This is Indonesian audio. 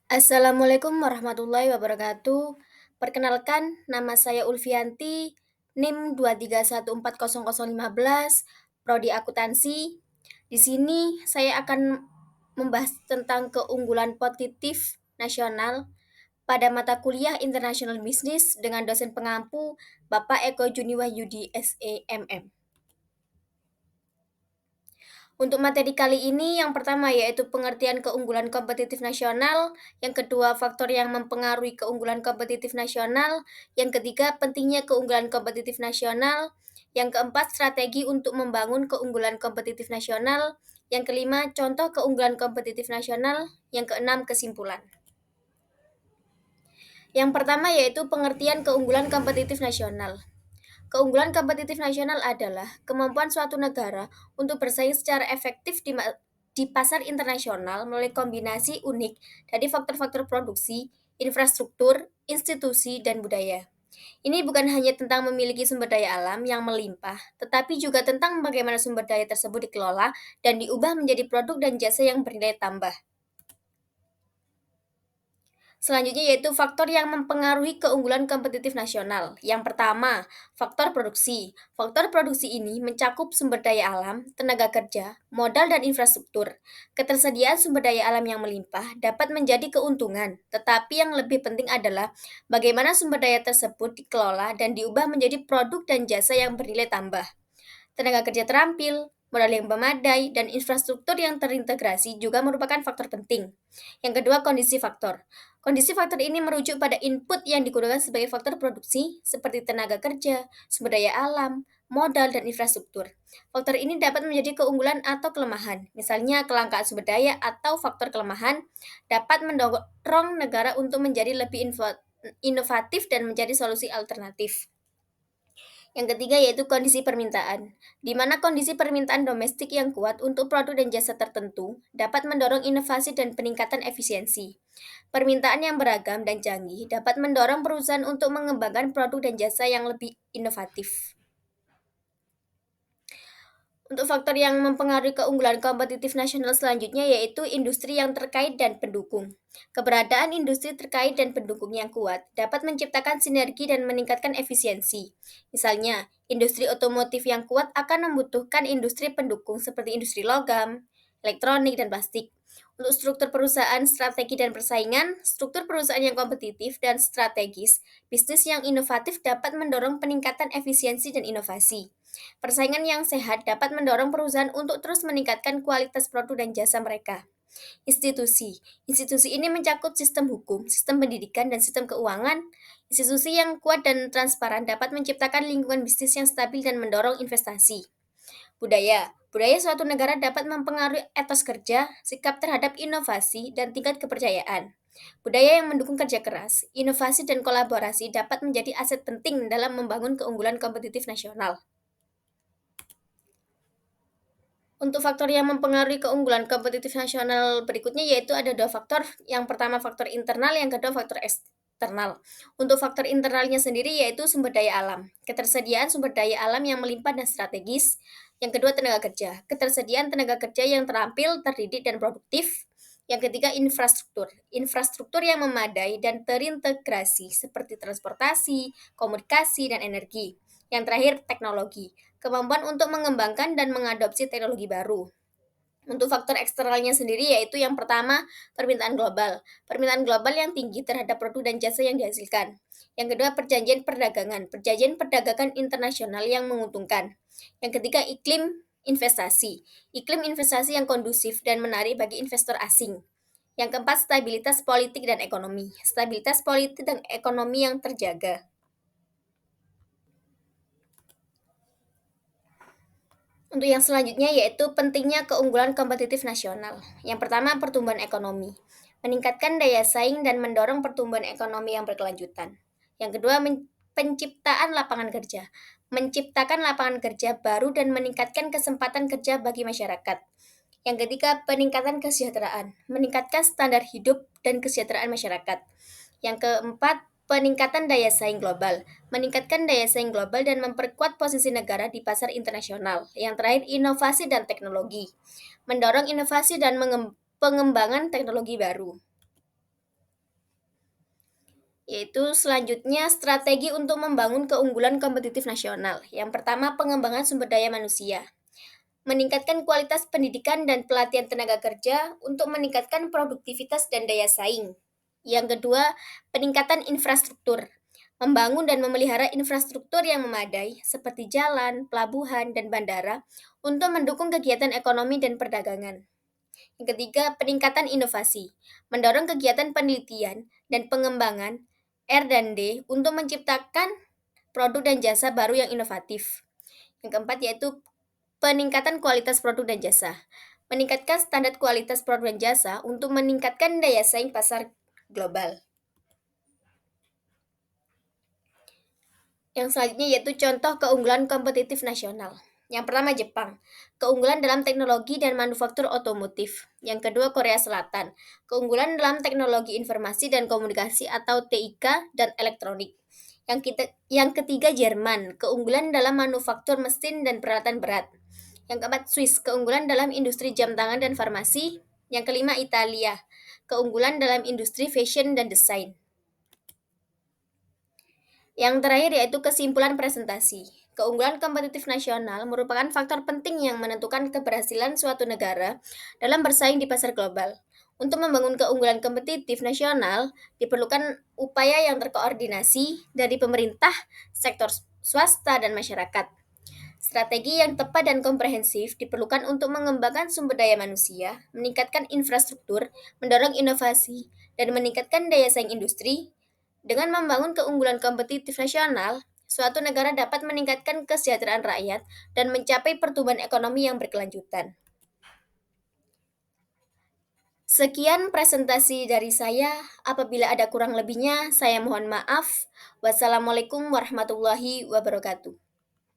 Assalamualaikum warahmatullahi wabarakatuh. Perkenalkan, nama saya Ulfianti, NIM 2314015, Prodi Akuntansi. Di sini saya akan membahas tentang keunggulan positif nasional pada mata kuliah International Business dengan dosen pengampu Bapak Eko Juniwahyudi SEMM. Untuk materi kali ini, yang pertama yaitu pengertian keunggulan kompetitif nasional, yang kedua faktor yang mempengaruhi keunggulan kompetitif nasional, yang ketiga pentingnya keunggulan kompetitif nasional, yang keempat strategi untuk membangun keunggulan kompetitif nasional, yang kelima contoh keunggulan kompetitif nasional, yang keenam kesimpulan. Yang pertama yaitu pengertian keunggulan kompetitif nasional. Keunggulan kompetitif nasional adalah kemampuan suatu negara untuk bersaing secara efektif di pasar internasional melalui kombinasi unik dari faktor-faktor produksi, infrastruktur, institusi, dan budaya. Ini bukan hanya tentang memiliki sumber daya alam yang melimpah, tetapi juga tentang bagaimana sumber daya tersebut dikelola dan diubah menjadi produk dan jasa yang bernilai tambah. Selanjutnya yaitu faktor yang mempengaruhi keunggulan kompetitif nasional. Yang pertama, faktor produksi. Faktor produksi ini mencakup sumber daya alam, tenaga kerja, modal dan infrastruktur. Ketersediaan sumber daya alam yang melimpah dapat menjadi keuntungan, tetapi yang lebih penting adalah bagaimana sumber daya tersebut dikelola dan diubah menjadi produk dan jasa yang bernilai tambah. Tenaga kerja terampil, modal yang memadai, dan infrastruktur yang terintegrasi juga merupakan faktor penting. Yang kedua, kondisi faktor. Kondisi faktor ini merujuk pada input yang digunakan sebagai faktor produksi, seperti tenaga kerja, sumber daya alam, modal, dan infrastruktur. Faktor ini dapat menjadi keunggulan atau kelemahan. Misalnya, kelangkaan sumber daya atau faktor kelemahan dapat mendorong negara untuk menjadi lebih inovatif dan mencari solusi alternatif. Yang ketiga yaitu kondisi permintaan, di mana kondisi permintaan domestik yang kuat untuk produk dan jasa tertentu dapat mendorong inovasi dan peningkatan efisiensi. Permintaan yang beragam dan canggih dapat mendorong perusahaan untuk mengembangkan produk dan jasa yang lebih inovatif. Untuk faktor yang mempengaruhi keunggulan kompetitif nasional selanjutnya yaitu industri yang terkait dan pendukung. Keberadaan industri terkait dan pendukung yang kuat dapat menciptakan sinergi dan meningkatkan efisiensi. Misalnya, industri otomotif yang kuat akan membutuhkan industri pendukung seperti industri logam, elektronik, dan plastik. Untuk struktur perusahaan, strategi dan persaingan, struktur perusahaan yang kompetitif dan strategis, bisnis yang inovatif dapat mendorong peningkatan efisiensi dan inovasi. Persaingan yang sehat dapat mendorong perusahaan untuk terus meningkatkan kualitas produk dan jasa mereka. Institusi. Institusi ini mencakup sistem hukum, sistem pendidikan, dan sistem keuangan. Institusi yang kuat dan transparan dapat menciptakan lingkungan bisnis yang stabil dan mendorong investasi. Budaya. Budaya suatu negara dapat mempengaruhi etos kerja, sikap terhadap inovasi, dan tingkat kepercayaan. Budaya yang mendukung kerja keras, inovasi, dan kolaborasi dapat menjadi aset penting dalam membangun keunggulan kompetitif nasional. Untuk faktor yang mempengaruhi keunggulan kompetitif nasional berikutnya yaitu ada dua faktor. Yang pertama faktor internal, yang kedua faktor eksternal. Untuk faktor internalnya sendiri yaitu sumber daya alam. Ketersediaan sumber daya alam yang melimpah dan strategis. Yang kedua tenaga kerja. Ketersediaan tenaga kerja yang terampil, terdidik, dan produktif. Yang ketiga infrastruktur. Infrastruktur yang memadai dan terintegrasi seperti transportasi, komunikasi, dan energi. Yang terakhir teknologi. Kemampuan untuk mengembangkan dan mengadopsi teknologi baru. Untuk faktor eksternalnya sendiri yaitu yang pertama, permintaan global. Permintaan global yang tinggi terhadap produk dan jasa yang dihasilkan. Yang kedua, perjanjian perdagangan. Perjanjian perdagangan internasional yang menguntungkan. Yang ketiga, iklim investasi. Iklim investasi yang kondusif dan menarik bagi investor asing. Yang keempat, stabilitas politik dan ekonomi. Stabilitas politik dan ekonomi yang terjaga. Untuk yang selanjutnya yaitu pentingnya keunggulan kompetitif nasional. Yang pertama, pertumbuhan ekonomi. Meningkatkan daya saing dan mendorong pertumbuhan ekonomi yang berkelanjutan. Yang kedua, penciptaan lapangan kerja. Menciptakan lapangan kerja baru dan meningkatkan kesempatan kerja bagi masyarakat. Yang ketiga, peningkatan kesejahteraan. Meningkatkan standar hidup dan kesejahteraan masyarakat. Yang keempat, peningkatan daya saing global. Meningkatkan daya saing global dan memperkuat posisi negara di pasar internasional. Yang terakhir, inovasi dan teknologi. Mendorong inovasi dan pengembangan teknologi baru. Yaitu selanjutnya strategi untuk membangun keunggulan kompetitif nasional. Yang pertama, pengembangan sumber daya manusia. Meningkatkan kualitas pendidikan dan pelatihan tenaga kerja untuk meningkatkan produktivitas dan daya saing. Yang kedua, peningkatan infrastruktur. Membangun dan memelihara infrastruktur yang memadai seperti jalan, pelabuhan, dan bandara untuk mendukung kegiatan ekonomi dan perdagangan. Yang ketiga, peningkatan inovasi. Mendorong kegiatan penelitian dan pengembangan R&D untuk menciptakan produk dan jasa baru yang inovatif. Yang keempat yaitu peningkatan kualitas produk dan jasa. Meningkatkan standar kualitas produk dan jasa untuk meningkatkan daya saing pasar global. Yang selanjutnya yaitu contoh keunggulan kompetitif nasional. Yang pertama Jepang, keunggulan dalam teknologi dan manufaktur otomotif. Yang kedua Korea Selatan, keunggulan dalam teknologi informasi dan komunikasi atau TIK dan elektronik. Yang ketiga Jerman, keunggulan dalam manufaktur mesin dan peralatan berat. Yang keempat Swiss, keunggulan dalam industri jam tangan dan farmasi. Yang kelima Italia, keunggulan dalam industri fashion dan desain. Yang terakhir yaitu kesimpulan presentasi. Keunggulan kompetitif nasional merupakan faktor penting yang menentukan keberhasilan suatu negara dalam bersaing di pasar global. Untuk membangun keunggulan kompetitif nasional, diperlukan upaya yang terkoordinasi dari pemerintah, sektor swasta, dan masyarakat. Strategi yang tepat dan komprehensif diperlukan untuk mengembangkan sumber daya manusia, meningkatkan infrastruktur, mendorong inovasi, dan meningkatkan daya saing industri. Dengan membangun keunggulan kompetitif nasional, suatu negara dapat meningkatkan kesejahteraan rakyat dan mencapai pertumbuhan ekonomi yang berkelanjutan. Sekian presentasi dari saya. Apabila ada kurang lebihnya, saya mohon maaf. Wassalamualaikum warahmatullahi wabarakatuh.